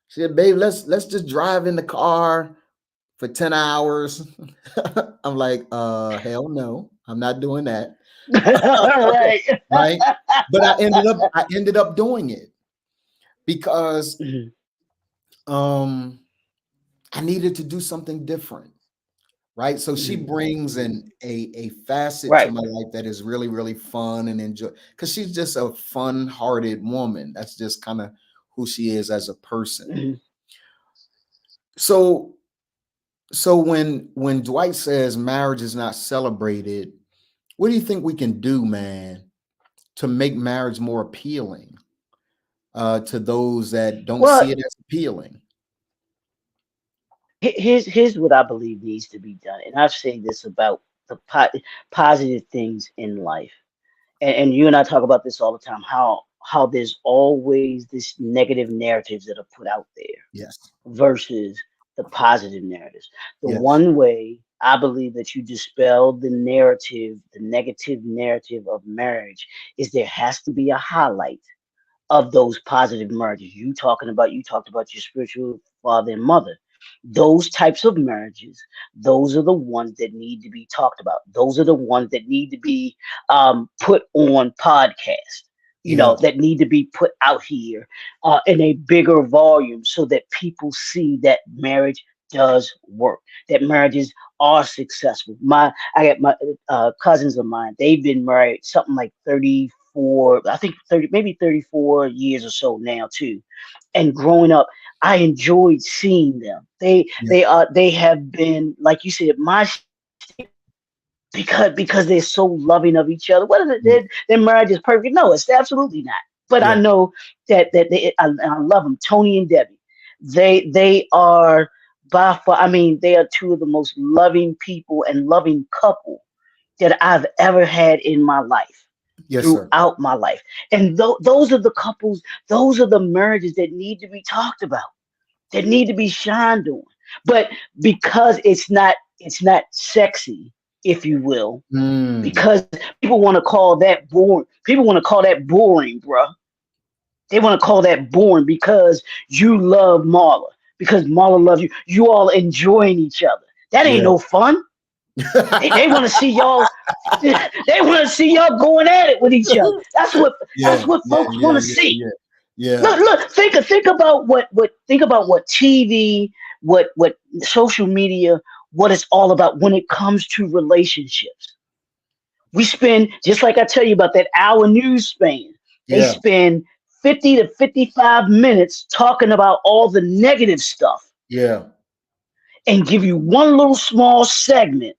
she said, babe, let's just drive in the car for 10 hours. I'm like, hell no, I'm not doing that. Right. But I ended up doing it because I needed to do something different, right? So she brings in a facet to my life that is really, really fun and enjoy, because she's just a fun-hearted woman. That's just kind of who she is as a person. So when Dwight says marriage is not celebrated, what do you think we can do, man, to make marriage more appealing to those that don't see it as appealing? Here's what I believe needs to be done, and I've said this about the positive things in life, and you and I talk about this all the time. How there's always this negative narratives that are put out there, versus the positive narratives. The one way I believe that you dispel the negative narrative of marriage, is there has to be a highlight of those positive marriages. You talked about your spiritual father and mother. Those types of marriages, those are the ones that need to be talked about. Those are the ones that need to be put on podcast, Yeah. that need to be put out here in a bigger volume so that people see that marriage does work, that marriages are successful. I got my cousins of mine, they've been married something like 34, I think 30, maybe 34 years or so now too. And growing up, I enjoyed seeing them. Yeah. They have been, like you said, my because they're so loving of each other. What is it? Yeah. Their marriage is perfect? No, it's absolutely not. But I Yeah. know I love them, Tony and Debbie. They are by far. I mean, they are two of the most loving people and loving couple that I've ever had in my life, Yes, sir. throughout my life. And those are the couples, those are the marriages that need to be talked about, that need to be shined on. But because it's not sexy, if you will, Mm. because people want to call that boring. People want to call that boring, bro. They want to call that boring because you love Marla, because Marla loves you. You all enjoying each other. That ain't Yeah. no fun. They want to see y'all. They want to see y'all going at it with each other. That's what Yeah. folks want to see. Yeah. Look. Think about what TV, what social media, what it's all about when it comes to relationships. We spend, just like I tell you about that hour news span. They Yeah. spend 50 to 55 minutes talking about all the negative stuff Yeah. and give you one little small segment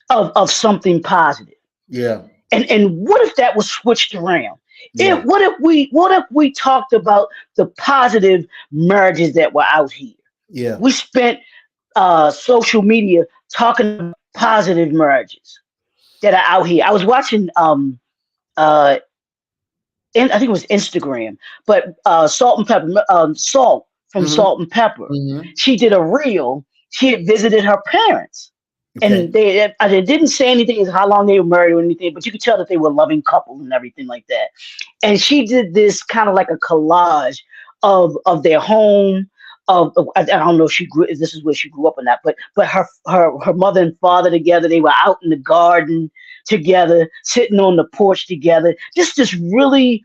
of something positive. Yeah. And what if that was switched around? Yeah. What if we talked about the positive marriages that were out here? Yeah. We spent social media talking about positive marriages that are out here. I was watching uh I think it was Instagram, but Salt and Pepper, Salt from Mm-hmm. Salt and Pepper. Mm-hmm. She did a reel. She had visited her parents. Okay. And they didn't say anything as how long they were married or anything, but you could tell that they were loving couples and everything like that. And she did this kind of like a collage of their home. I don't know if this is where she grew up or not, but her mother and father together. They were out in the garden together, sitting on the porch together. Just this really,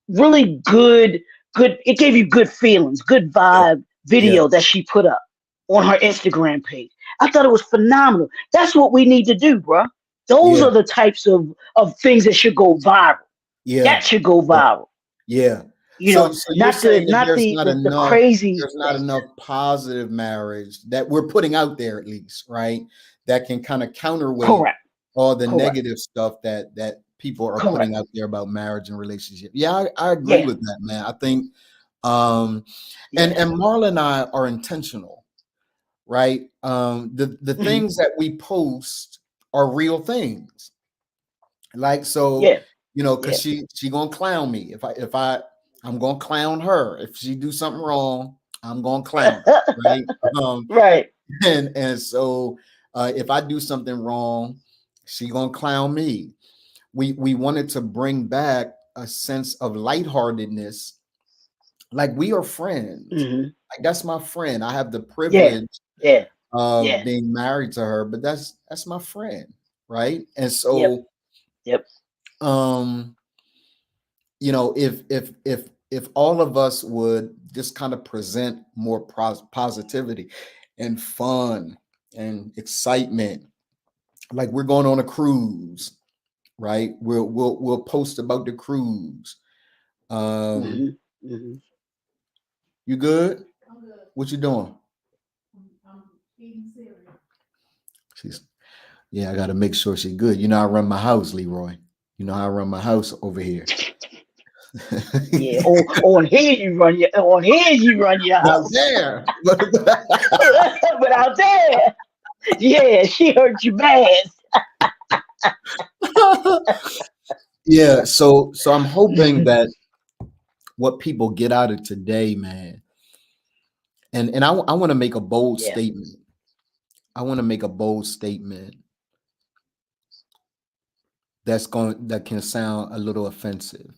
really good. It gave you good feelings, good Yeah. vibe Yeah. video that she put up on her Instagram page. I thought it was phenomenal. That's what we need to do, bro. Those Yeah. are the types of things that should go viral. Yeah. That should go Yeah. viral. Yeah. You So know, you're not the saying that not the the crazy there's not thing. enough positive marriage that we're putting out there, at least, right? That can kind of counterweight Correct. all the Correct. negative stuff that people are Correct. putting out there about marriage and relationship. Yeah, I agree Yeah. with that, man. I think and Yeah. Marla and I are intentional, right? The Mhm. things that we post are real things. Like, so, Yeah. because Yeah. she gonna clown me I'm gonna clown her. If she do something wrong, I'm gonna clown her, right? Right. And so if I do something wrong, she gonna clown me. We wanted to bring back a sense of lightheartedness, like we are friends. Hmm. Like, that's my friend. I have the Yeah. privilege Yeah. of Yeah. being married to her, but that's my friend, right? And Yep. so Yep. um if all of us would just kind of present more positivity and fun and excitement, like we're going on a cruise, right? We'll post about the cruise. Hmm. Hmm. You good? What you doing? She's Yeah, I got to make sure she's good. You know, I run my house, Leroy. You know how I run my house over here. Yeah. On here you run your Out house, there. but out there, yeah, she hurt you bad. Yeah, so I'm hoping that what people get out of today, man, and I want to make a bold Yeah. statement. I want to make a bold statement that can sound a little offensive.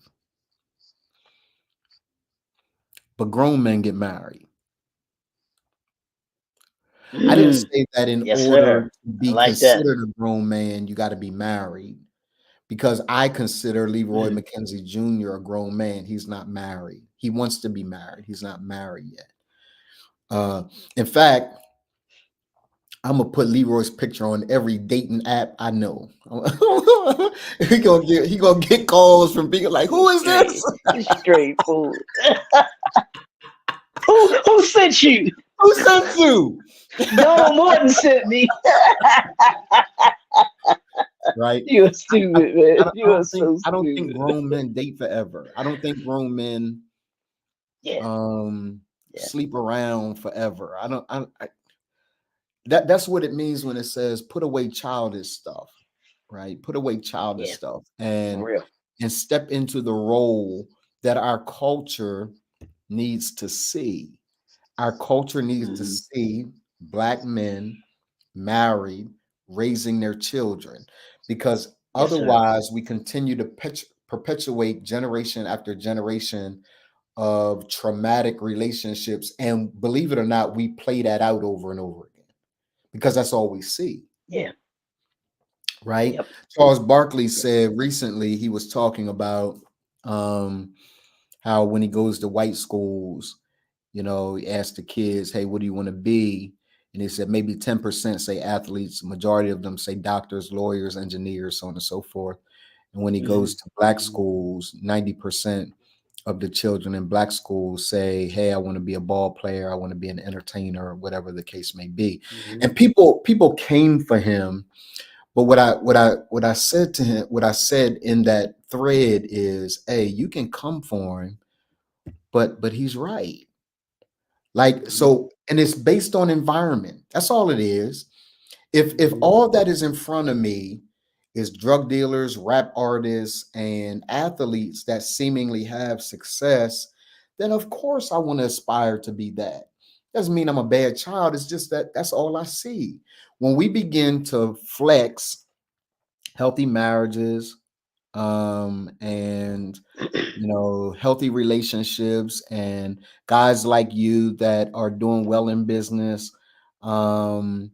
But grown men get married. I didn't say that in Yes, order sir. to I be like that. considered a grown man, you got to be married. Because I consider Leroy Mhm. McKenzie Jr. a grown man. He's not married. He wants to be married. He's not married yet. In fact, I'm gonna put Leroy's picture on every dating app I know. he gonna get calls from people like, "Who is this? Straight fool. Who sent you? Who sent you?" Donald Morton sent me. Right? You are stupid, man. You are so I don't think stupid. grown men date forever. I don't think grown men Yeah. sleep around forever. That's what it means when it says put away childish stuff, right? Put away childish Yeah. stuff For and real. step into the role that our culture needs to see. Our culture needs to see Black men married, raising their children, because Yes, sir. otherwise we continue to perpetuate generation after generation of traumatic relationships. And believe it or not, we play that out over and over again because that's all we see. Yeah. Right. Yep. Charles Barkley said recently, he was talking about how when he goes to white schools, he asked the kids, "Hey, what do you want to be?" And he said maybe 10% say athletes, majority of them say doctors, lawyers, engineers, so on and so forth. And when he goes to Black schools, 90% of the children in Black schools say, "Hey, I want to be a ball player, I want to be an entertainer," or whatever the case may be. And people came for him. But what I said to him, what I said in that thread is, "Hey, you can come for him, but he's right." Like, so, and it's based on environment. That's all it is. If all that is in front of me is drug dealers, rap artists, and athletes that seemingly have success, then of course I want to aspire to be that. Doesn't mean I'm a bad child. It's just that that's all I see. When we begin to flex healthy marriages, and healthy relationships, and guys like you that are doing well in business, and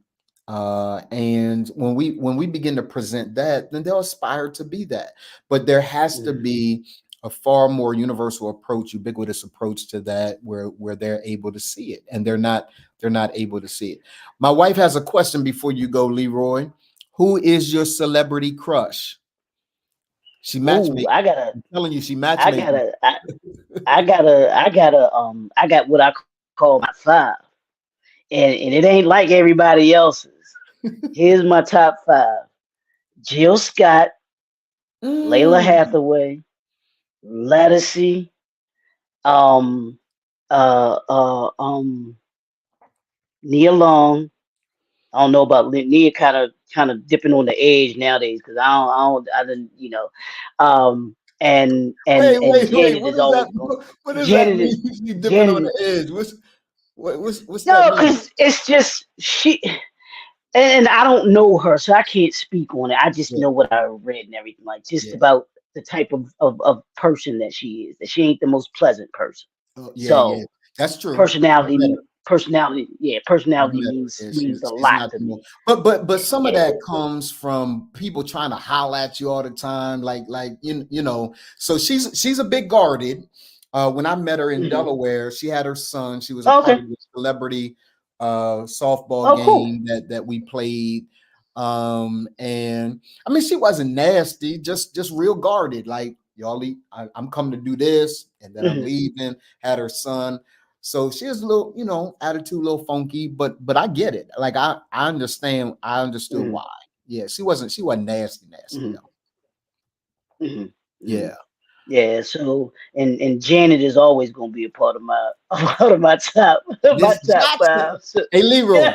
when we begin to present that, then they'll aspire to be that. But there has to be a far more universal approach, ubiquitous approach to that, where they're able to see it, and they're not able to see it. My wife has a question before you go, Leroy. Who is your celebrity crush? She matchmaking. I gotta. I'm telling you, she I matchmaking. gotta. I gotta. I got what I call my five, and it ain't like everybody else's. Here's my top five: Jill Scott, Layla Hathaway, Ledisi, um, Nia Long. I don't know about Nia, kind of dipping on the edge nowadays because I didn't, and Wait. Janet What is is that? always going. What does that Janet mean? is You dipping on Janet. the edge? What's that No, mean? because it's just she, and I don't know her, so I can't speak on it. I just Yeah, know what I read and everything, like just yeah. about the type of person that she is. That she ain't the most pleasant person. Yeah. So That's true. personality, I personality met her. means Yeah, means a she's lot not to the most. me. But some of Yeah. that comes from people trying to holler at you all the time, like So she's a bit guarded. When I met her in Delaware, she had her son. She was a part Okay. of the celebrity softball Oh, cool. game that we played. And I mean, she wasn't nasty, just real guarded. Like, y'all, I'm coming to do this, and then I'm leaving. Had her son. So she has a little, attitude, a little funky, but I get it. Like I understand. I understood why. Yeah, she wasn't nasty though. Yeah. Yeah. So and Janet is always gonna be a part of my top my Miss top Jackson. five. So. Hey, Leroy,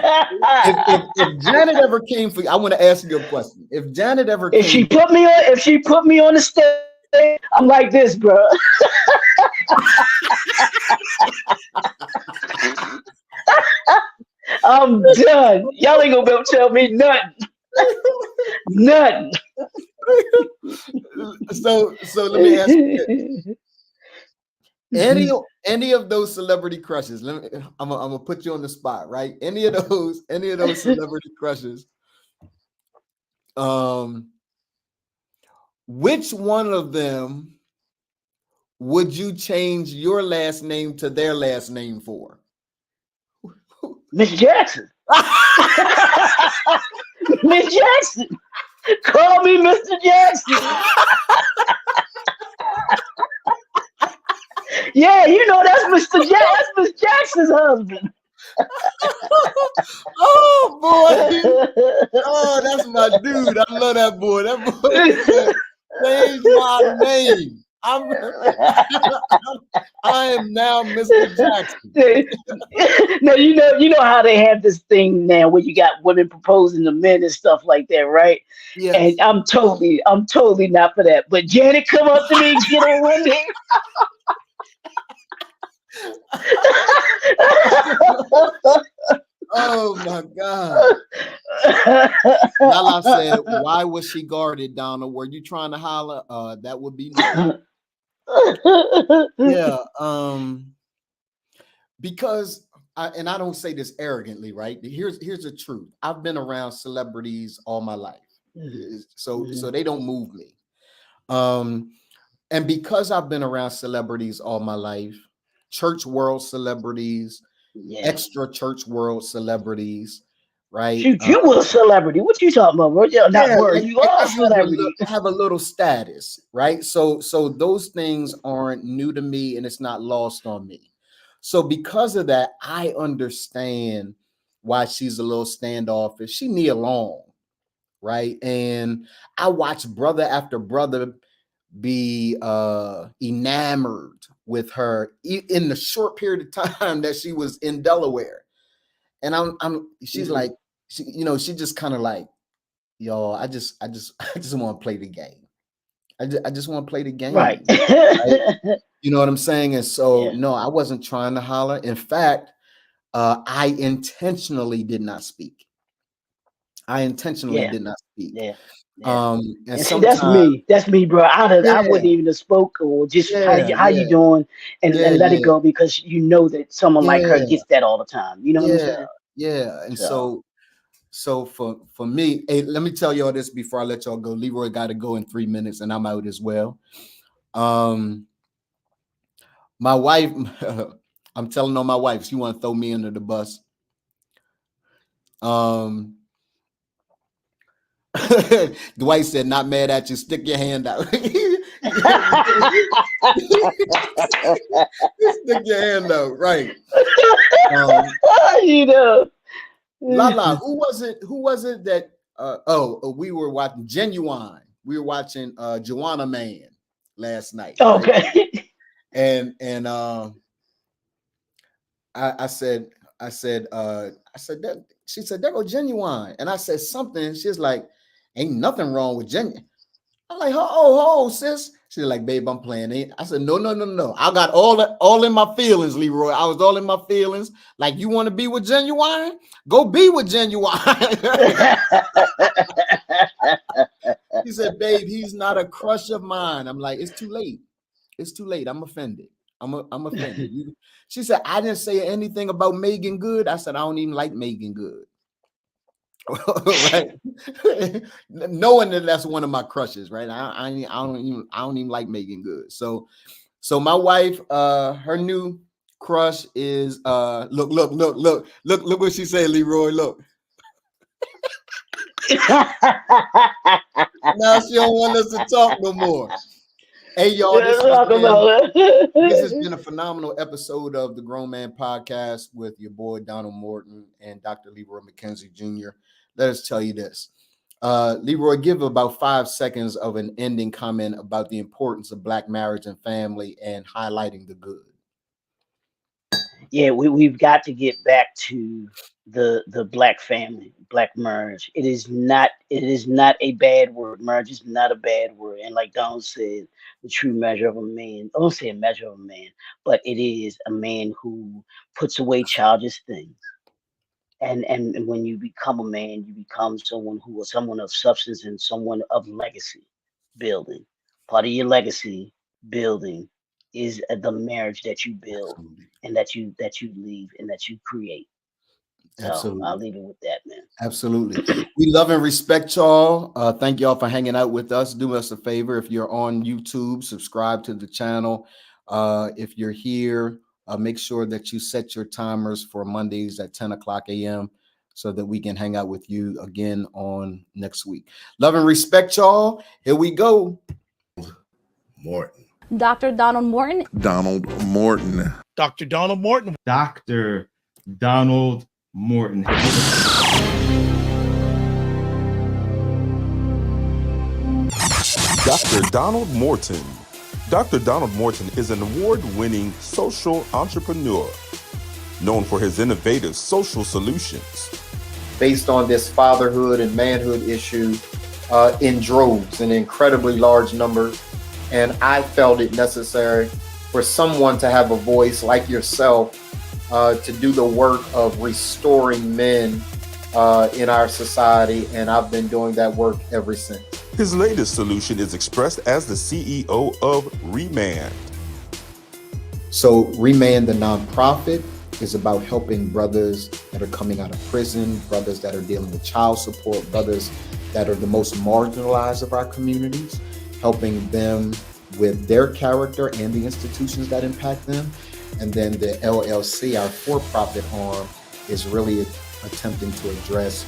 if Janet ever came for you, I want to ask you a question. If Janet ever if she put me on the stage, I'm like this, bro. I'm done. Y'all ain't gonna be able to tell me nothing. Nothing. So let me ask you this. any of those celebrity crushes. I'm gonna put you on the spot, right? Any of those celebrity crushes. Which one of them would you change your last name to their last name for? Miss Jackson. Miss Jackson. Call me Mr. Jackson. Yeah, you know that's Mr. Jackson. That's Miss Jackson's husband. Oh boy! Oh, that's my dude. I love that boy. That boy said, change my name. I am now Mr. Jackson. Now you know how they have this thing now where you got women proposing to men and stuff like that, right? Yes. And I'm totally not for that. But Janet come up to me and get on one knee. Oh my God. Lala said, why was she guarded, Donna? Were you trying to holler? That would be no. Yeah. Because and I don't say this arrogantly, right? Here's the truth. I've been around celebrities all my life. So they don't move me. And because I've been around celebrities all my life, church world celebrities, extra church world celebrities, right? Shoot, you were a celebrity. What you talking about, bro? You are a celebrity. Have a little status, right? So those things aren't new to me, and it's not lost on me. So because of that, I understand why she's a little standoffish. She need alone, right? And I watch brother after brother be enamored with her in the short period of time that she was in Delaware. And she's like, she just kind of like, yo, I just want to play the game. I just want to play the game. Right. Right? You know what I'm saying? And so, no, I wasn't trying to holler. In fact, I intentionally did not speak. Did not speak. Yeah. And see, that's me, bro. I wouldn't even have spoke or just how you doing and let it go, because you know that someone like her gets that all the time. You know what I'm saying? Yeah. And so for me, hey, let me tell y'all this before I let y'all go. Leroy got to go in 3 minutes and I'm out as well. My wife, I'm telling on my wife, she want to throw me under the bus. Dwight said, not mad at you. Stick your hand out. Stick your hand out. Right. Lala, who was it that we were watching Genuine. We were watching Joanna Man last night. Okay. Right? And I said that she said, there go Genuine. And I said something. She's like, ain't nothing wrong with Genuine. I'm like, oh, sis. She's like, babe, I'm playing it. I said, no. I got all in my feelings, Leroy. I was all in my feelings. Like, you want to be with Genuine? Go be with Genuine. He said, babe, he's not a crush of mine. I'm like, it's too late. I'm offended. I'm offended. She said, I didn't say anything about Megan Good. I said, I don't even like Megan Good. Right? Knowing that that's one of my crushes, right? I don't even like Megan Good. So my wife, her new crush is look what she said, Leroy. Look. Now she don't want us to talk no more. Hey, y'all, this has been a phenomenal episode of the Grown Man Podcast with your boy, Donald Morton and Dr. Leroy McKenzie Jr. Let us tell you this. Leroy, give about 5 seconds of an ending comment about the importance of Black marriage and family and highlighting the good. Yeah, we've got to get back to the Black family, Black marriage. It is not a bad word. Marriage is not a bad word. And like Don said, the true measure of a man, I don't say a measure of a man, but it is a man who puts away childish things. And when you become a man, you become someone of substance and someone of legacy building. Part of your legacy building is the marriage that you build Absolutely. and that you leave and that you create. So Absolutely. I'll leave it with that, man. Absolutely. We love and respect y'all. Thank y'all for hanging out with us. Do us a favor. If you're on YouTube, subscribe to the channel. If you're here, make sure that you set your timers for Mondays at 10 o'clock a.m. so that we can hang out with you again on next week. Love and respect y'all. Here we go. Morton. Dr. Donald Morton. Donald Morton. Dr. Donald Morton. Dr. Donald Morton. Dr. Donald Morton. Dr. Donald Morton is an award-winning social entrepreneur known for his innovative social solutions. Based on this fatherhood and manhood issue in droves, in incredibly large numbers. And I felt it necessary for someone to have a voice like yourself to do the work of restoring men in our society. And I've been doing that work ever since. His latest solution is expressed as the CEO of Remand. So Remand, the nonprofit, is about helping brothers that are coming out of prison, brothers that are dealing with child support, brothers that are the most marginalized of our communities, helping them with their character and the institutions that impact them. And then the LLC, our for-profit arm, is really attempting to address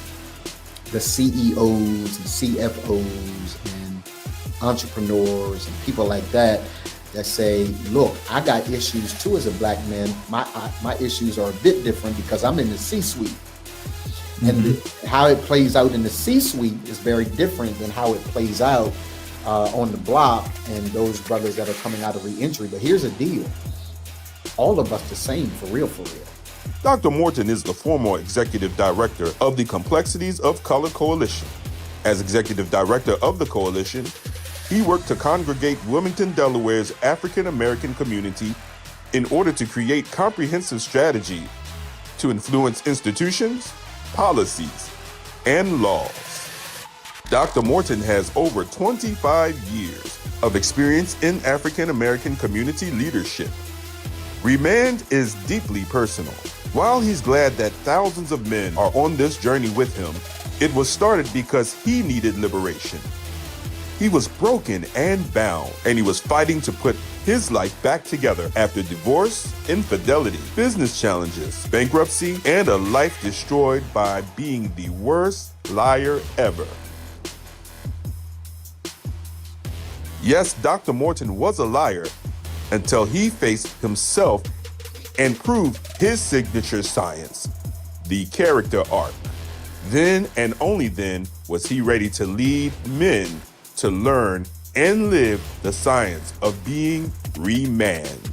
the CEOs and CFOs and entrepreneurs and people like that say, look, I got issues too as a Black man. My issues are a bit different because I'm in the C-suite. And how it plays out in the C-suite is very different than how it plays out on the block and those brothers that are coming out of re-entry. But here's the deal. All of us the same, for real, for real. Dr. Morton is the former executive director of the Complexities of Color Coalition. As executive director of the coalition, he worked to congregate Wilmington, Delaware's African American community in order to create comprehensive strategy to influence institutions, policies, and laws. Dr. Morton has over 25 years of experience in African American community leadership. Remand is deeply personal. While he's glad that thousands of men are on this journey with him, it was started because he needed liberation. He was broken and bound, and he was fighting to put his life back together after divorce, infidelity, business challenges, bankruptcy, and a life destroyed by being the worst liar ever. Yes, Dr. Morton was a liar until he faced himself and proved his signature science, the character arc. Then and only then was he ready to lead men to learn and live the science of being Remand.